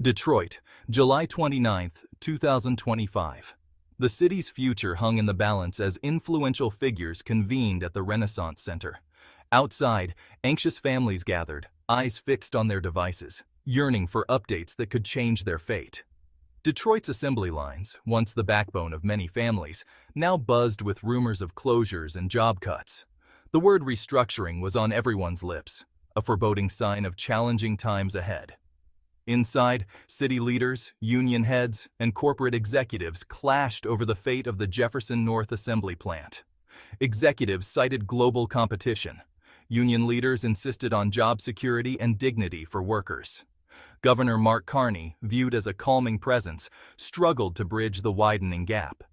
Detroit, July 29, 2025. The city's future hung in the balance as influential figures convened at the Renaissance Center. Outside, anxious families gathered, eyes fixed on their devices, yearning for updates that could change their fate. Detroit's assembly lines, once the backbone of many families, now buzzed with rumors of closures and job cuts. The word restructuring was on everyone's lips, a foreboding sign of challenging times ahead. Inside, city leaders, union heads, and corporate executives clashed over the fate of the Jefferson North Assembly plant. Executives cited global competition. Union leaders insisted on job security and dignity for workers. Governor Carney, viewed as a calming presence, struggled to bridge the widening gap.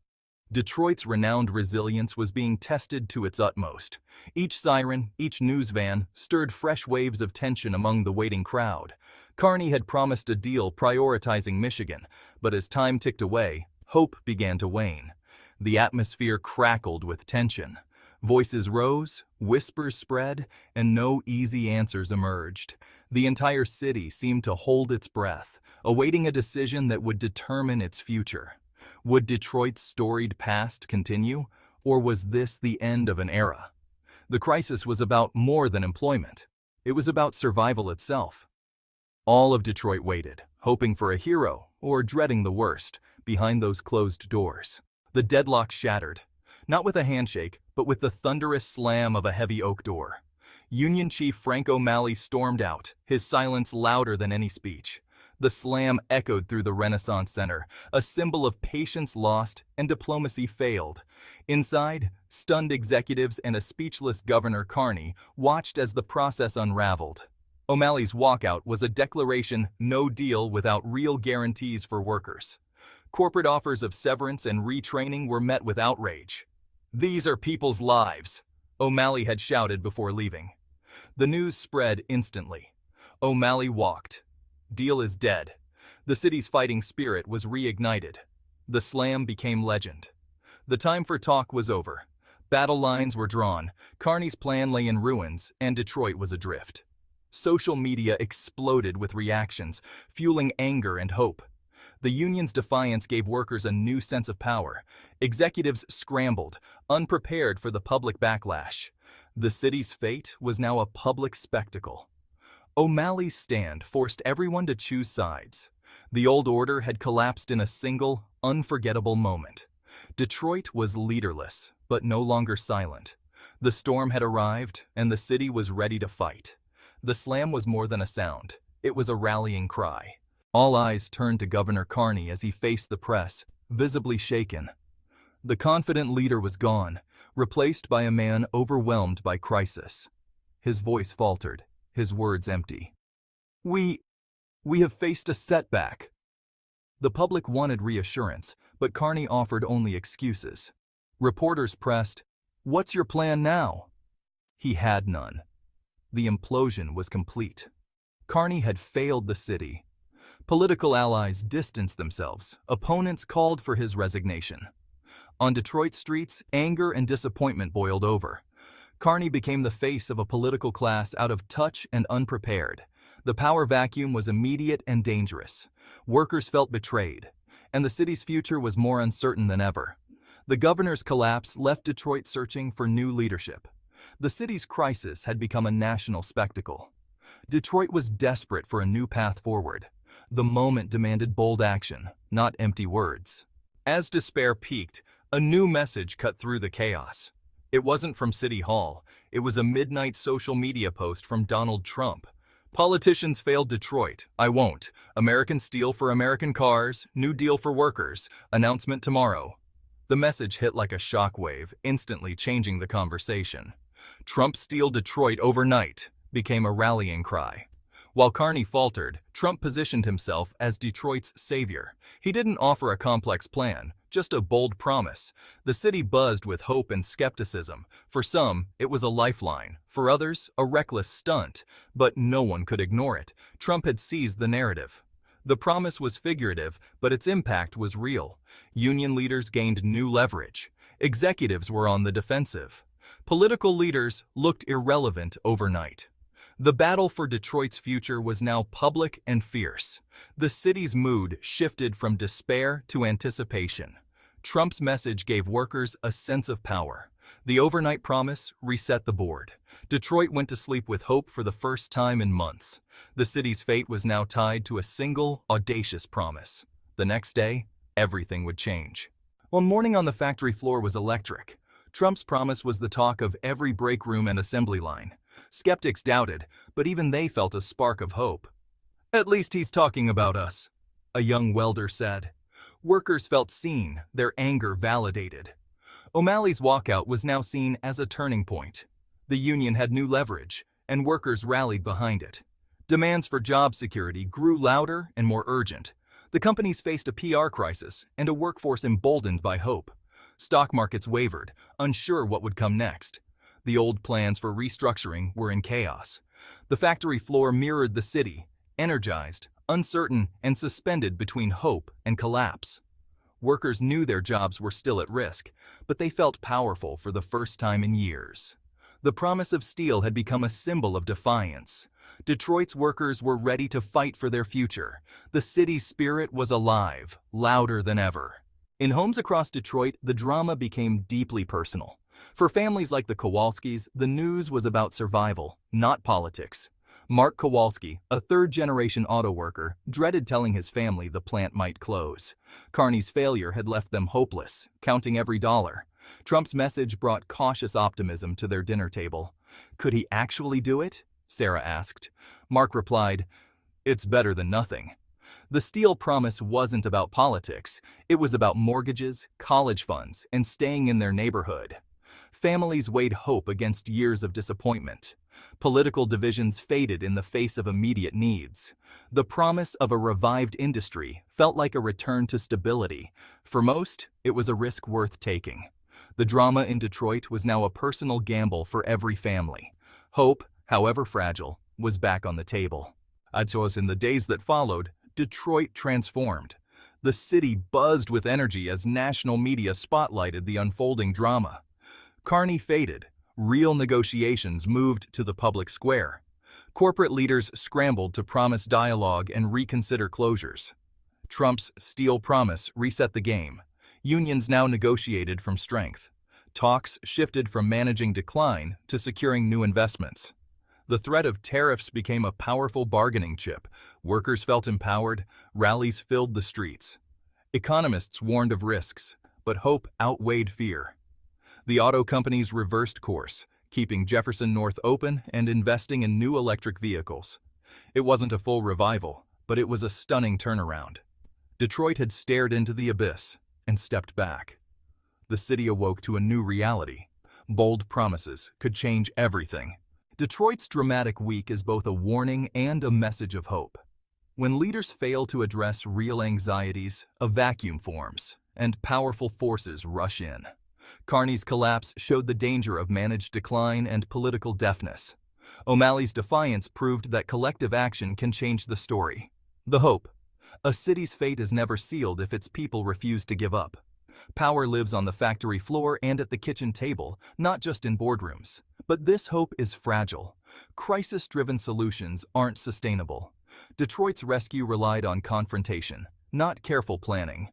Detroit's renowned resilience was being tested to its utmost. Each siren, each news van, stirred fresh waves of tension among the waiting crowd. Carney had promised a deal prioritizing Michigan, but as time ticked away, hope began to wane. The atmosphere crackled with tension. Voices rose, whispers spread, and no easy answers emerged. The entire city seemed to hold its breath, awaiting a decision that would determine its future. Would Detroit's storied past continue, or was this the end of an era? The crisis was about more than employment. It was about survival itself. All of Detroit waited, hoping for a hero or dreading the worst, behind those closed doors. The deadlock shattered, not with a handshake, but with the thunderous slam of a heavy oak door. Union Chief Frank O'Malley stormed out, his silence louder than any speech. The slam echoed through the Renaissance Center, a symbol of patience lost and diplomacy failed. Inside, stunned executives and a speechless Governor Carney watched as the process unraveled. O'Malley's walkout was a declaration no deal without real guarantees for workers. Corporate offers of severance and retraining were met with outrage. "These are people's lives," O'Malley had shouted before leaving. The news spread instantly. O'Malley walked. Deal is dead. The city's fighting spirit was reignited. The slam became legend. The time for talk was over. Battle lines were drawn, Carney's plan lay in ruins, and Detroit was adrift. Social media exploded with reactions, fueling anger and hope. The union's defiance gave workers a new sense of power. Executives scrambled, unprepared for the public backlash. The city's fate was now a public spectacle. O'Malley's stand forced everyone to choose sides. The old order had collapsed in a single, unforgettable moment. Detroit was leaderless, but no longer silent. The storm had arrived, and the city was ready to fight. The slam was more than a sound. It was a rallying cry. All eyes turned to Governor Carney as he faced the press, visibly shaken. The confident leader was gone, replaced by a man overwhelmed by crisis. His voice faltered, his words empty. We have faced a setback." The public wanted reassurance, but Carney offered only excuses. Reporters pressed, "What's your plan now?" He had none. The implosion was complete. Carney had failed the city. Political allies distanced themselves. Opponents called for his resignation. On Detroit streets, anger and disappointment boiled over. Carney became the face of a political class out of touch and unprepared. The power vacuum was immediate and dangerous. Workers felt betrayed, and the city's future was more uncertain than ever. The governor's collapse left Detroit searching for new leadership. The city's crisis had become a national spectacle. Detroit was desperate for a new path forward. The moment demanded bold action, not empty words. As despair peaked, a new message cut through the chaos. It wasn't from City Hall. It was a midnight social media post from Donald Trump. "Politicians failed Detroit. I won't. American steel for American cars. New deal for workers. Announcement tomorrow." The message hit like a shockwave, instantly changing the conversation. "Trump steal Detroit overnight" became a rallying cry. While Carney faltered, Trump positioned himself as Detroit's savior. He didn't offer a complex plan, just a bold promise. The city buzzed with hope and skepticism. For some, it was a lifeline. For others, a reckless stunt. But no one could ignore it. Trump had seized the narrative. The promise was figurative, but its impact was real. Union leaders gained new leverage. Executives were on the defensive. Political leaders looked irrelevant overnight. The battle for Detroit's future was now public and fierce. The city's mood shifted from despair to anticipation. Trump's message gave workers a sense of power. The overnight promise reset the board. Detroit went to sleep with hope for the first time in months. The city's fate was now tied to a single, audacious promise. The next day, everything would change. One morning on the factory floor was electric. Trump's promise was the talk of every break room and assembly line. Skeptics doubted, but even they felt a spark of hope. "At least he's talking about us," a young welder said. Workers felt seen, their anger validated. O'Malley's walkout was now seen as a turning point. The union had new leverage, and workers rallied behind it. Demands for job security grew louder and more urgent. The companies faced a PR crisis and a workforce emboldened by hope. Stock markets wavered, unsure what would come next. The old plans for restructuring were in chaos. The factory floor mirrored the city, energized, uncertain, and suspended between hope and collapse. Workers knew their jobs were still at risk, but they felt powerful for the first time in years. The promise of steel had become a symbol of defiance. Detroit's workers were ready to fight for their future. The city's spirit was alive, louder than ever. In homes across Detroit, the drama became deeply personal. For families like the Kowalskis, the news was about survival, not politics. Mark Kowalski, a third-generation auto worker, dreaded telling his family the plant might close. Carney's failure had left them hopeless, counting every dollar. Trump's message brought cautious optimism to their dinner table. "Could he actually do it?" Sarah asked. Mark replied, "It's better than nothing." The steel promise wasn't about politics. It was about mortgages, college funds, and staying in their neighborhood. Families weighed hope against years of disappointment. Political divisions faded in the face of immediate needs. The promise of a revived industry felt like a return to stability. For most, it was a risk worth taking. The drama in Detroit was now a personal gamble for every family. Hope, however fragile, was back on the table. In the days that followed, Detroit transformed. The city buzzed with energy as national media spotlighted the unfolding drama. Carney faded. Real negotiations moved to the public square. Corporate leaders scrambled to promise dialogue and reconsider closures. Trump's steel promise reset the game. Unions now negotiated from strength. Talks shifted from managing decline to securing new investments. The threat of tariffs became a powerful bargaining chip. Workers felt empowered. Rallies filled the streets. Economists warned of risks, but hope outweighed fear. The auto companies reversed course, keeping Jefferson North open and investing in new electric vehicles. It wasn't a full revival, but it was a stunning turnaround. Detroit had stared into the abyss and stepped back. The city awoke to a new reality. Bold promises could change everything. Detroit's dramatic week is both a warning and a message of hope. When leaders fail to address real anxieties, a vacuum forms, and powerful forces rush in. Carney's collapse showed the danger of managed decline and political deafness. O'Malley's defiance proved that collective action can change the story. The hope. A city's fate is never sealed if its people refuse to give up. Power lives on the factory floor and at the kitchen table, not just in boardrooms. But this hope is fragile. Crisis-driven solutions aren't sustainable. Detroit's rescue relied on confrontation, not careful planning.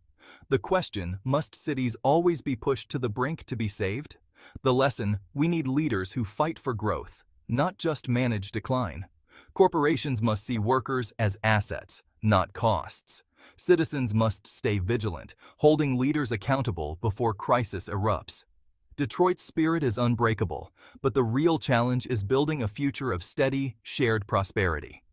The question, must cities always be pushed to the brink to be saved? The lesson, we need leaders who fight for growth, not just manage decline. Corporations must see workers as assets, not costs. Citizens must stay vigilant, holding leaders accountable before crisis erupts. Detroit's spirit is unbreakable, but the real challenge is building a future of steady, shared prosperity.